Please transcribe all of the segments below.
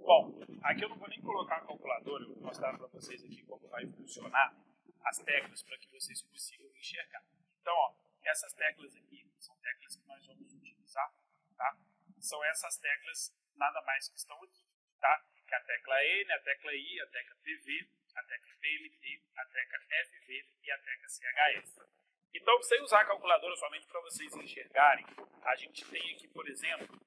Bom, aqui eu não vou nem colocar a calculadora, eu vou mostrar para vocês aqui como vai funcionar as teclas para que vocês consigam enxergar. Então, ó, essas teclas aqui são teclas que nós vamos utilizar, tá? São essas teclas nada mais que estão aqui, tá? Que é a tecla N, a tecla I, a tecla PV, a tecla PMT, a tecla FV e a tecla CHS. Então, sem usar a calculadora somente para vocês enxergarem, a gente tem aqui, por exemplo,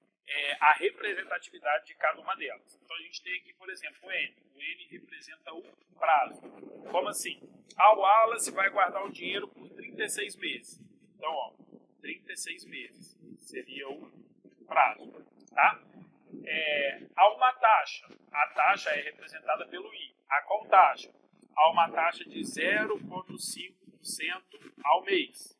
a representatividade de cada uma delas. Então, a gente tem aqui, por exemplo, o N. O N representa o prazo. Como assim? O Wallace vai guardar o dinheiro por 36 meses. Então, ó, 36 meses seria o prazo, tá? Há uma taxa. A taxa é representada pelo I. A qual taxa? Há uma taxa de 0,5% ao mês.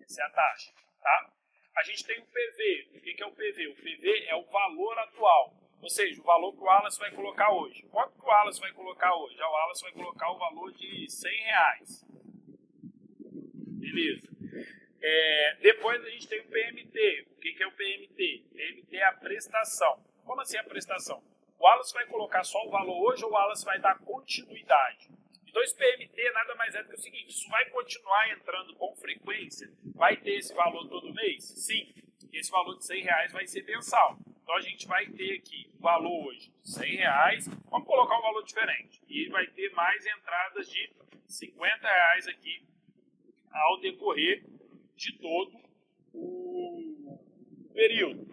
Essa é a taxa, tá? A gente tem o PV. O que é o PV? O PV é o valor atual, ou seja, o valor que o Wallace vai colocar hoje. Quanto que o Wallace vai colocar hoje? O Wallace vai colocar o valor de R$100. Beleza. Depois a gente tem o PMT. O que é o PMT? PMT é a prestação. Como assim a prestação? O Wallace vai colocar só o valor hoje ou o Wallace vai dar continuidade? Então, esse PMT nada mais é do que o seguinte: isso vai continuar entrando com frequência? Vai ter esse valor todo mês? Sim. Esse valor de R$100 vai ser mensal. Então, a gente vai ter aqui o valor hoje de R$100. Vamos colocar um valor diferente. E vai ter mais entradas de R$50 aqui ao decorrer de todo o período.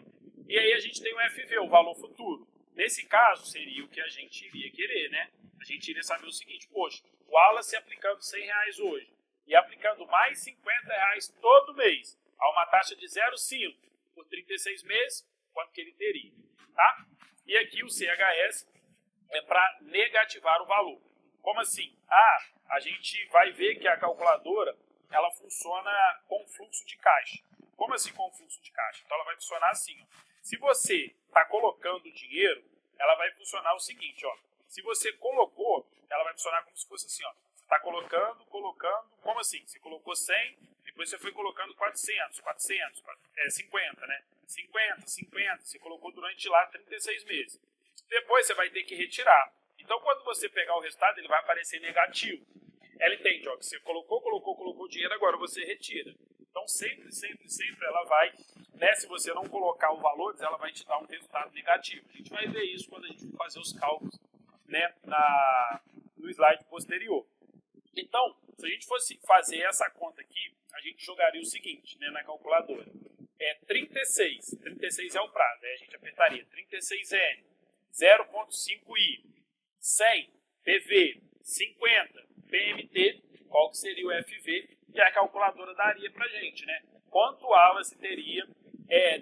E aí a gente tem o FV, o valor futuro. Nesse caso, seria o que a gente iria querer, né? A gente iria saber o seguinte: poxa, o Wallace aplicando R$100 hoje e aplicando mais R$50 todo mês, a uma taxa de 0,5 por 36 meses, quanto que ele teria, tá? E aqui o CHS é para negativar o valor. Como assim? A gente vai ver que a calculadora ela funciona com fluxo de caixa. Como assim com fluxo de caixa? Então ela vai funcionar assim, ó. Se você está colocando dinheiro, ela vai funcionar o seguinte, ó. Se você colocou, ela vai funcionar como se fosse assim, ó. Você está colocando, como assim? Você colocou 100, depois você foi colocando 400, 50, né? 50, você colocou durante lá 36 meses. Depois você vai ter que retirar. Então, quando você pegar o resultado, ele vai aparecer negativo. Ela entende, ó, que você colocou dinheiro, agora você retira. Então, sempre ela vai, né, se você não colocar o valor, ela vai te dar um resultado negativo. A gente vai ver isso quando a gente for fazer os cálculos, né, no slide posterior. Então, se a gente fosse fazer essa conta aqui, a gente jogaria o seguinte, né, na calculadora. 36 é o prazo, aí a gente apertaria 36N, 0,5I, 100, PV, 50, PMT, qual que seria o FV, que a calculadora daria pra gente, né? Quanto o Wallace teria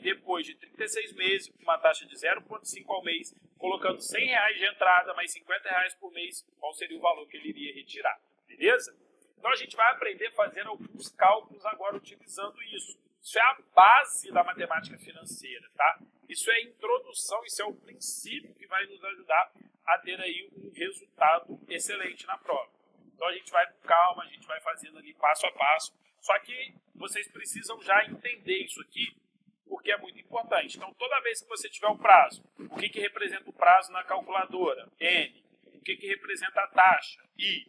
depois de 36 meses, com uma taxa de 0,5 ao mês, colocando R$100 de entrada, mais R$50 por mês, qual seria o valor que ele iria retirar, beleza? Então a gente vai aprender fazendo alguns cálculos agora utilizando isso. Isso é a base da matemática financeira, tá? Isso é a introdução, isso é o princípio que vai nos ajudar a ter aí um resultado excelente na prova. Então a gente vai com calma, a gente vai fazendo ali passo a passo. Só que vocês precisam já entender isso aqui, porque é muito importante. Então toda vez que você tiver o prazo, o que representa o prazo na calculadora? N. O que representa a taxa? I.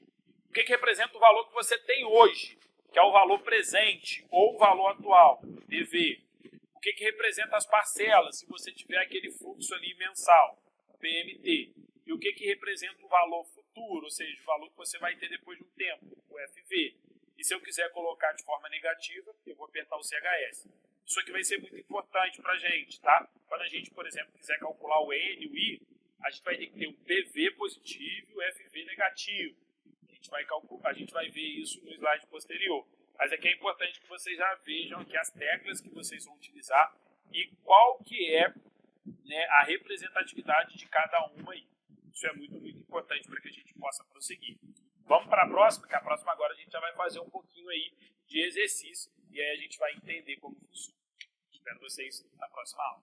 O que representa o valor que você tem hoje, que é o valor presente ou o valor atual? PV. O que representa as parcelas, se você tiver aquele fluxo ali mensal? PMT. E o que representa o valor futuro, ou seja, o valor que você vai ter depois de um tempo, o FV. E se eu quiser colocar de forma negativa, eu vou apertar o CHS. Isso aqui vai ser muito importante para a gente, tá? Quando a gente, por exemplo, quiser calcular o N, o I, a gente vai ter que ter um PV positivo e o FV negativo. A gente vai ver isso no slide posterior. Mas aqui é importante que vocês já vejam aqui as teclas que vocês vão utilizar e qual que é, né, a representatividade de cada uma aí. Isso é muito importante para que a gente possa prosseguir. Vamos para a próxima, que a próxima agora a gente já vai fazer um pouquinho aí de exercício e aí a gente vai entender como funciona. Espero vocês na próxima aula.